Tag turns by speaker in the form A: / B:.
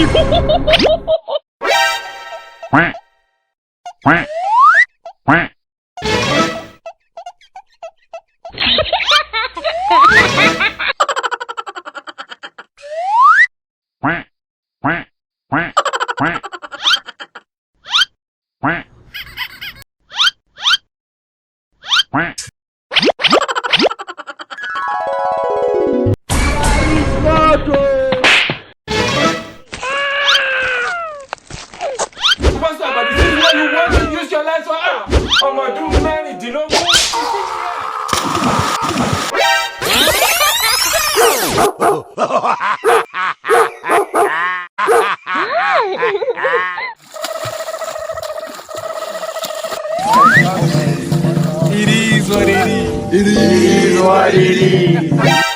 A: Quack, quack, quack. Quack, quack, quack, quack. Quack. Quack.
B: What's up, buddy? This is what you want to use your lights for. I'm gonna do man, it did not work.
C: It is what it is.
B: It is what it is.